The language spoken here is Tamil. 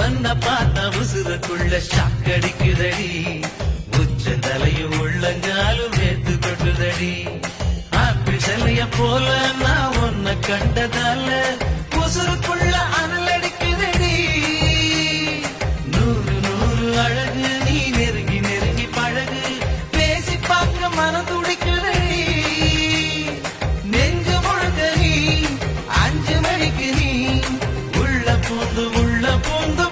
ஒன்ன பார்த்தா உசுருக்குள்ள ஷாக்கடிக்குதடி, உச்ச தலையும் உள்ளங்காலும் வேத்து கொட்டுதடி. ஆப்பிள் சிலைய போல நான் உன்னை கண்டதால உசுருக்குள்ள அனல் அடிக்குதடி. நூறு நூறு அழகு நீ நெருங்கி நெருங்கி பழகு, பேசி பார்க்க மனம் துடிக்குதடி. நெஞ்சு முழுக்க நீ 5 மணிக்கு நீ உள்ள பூந்து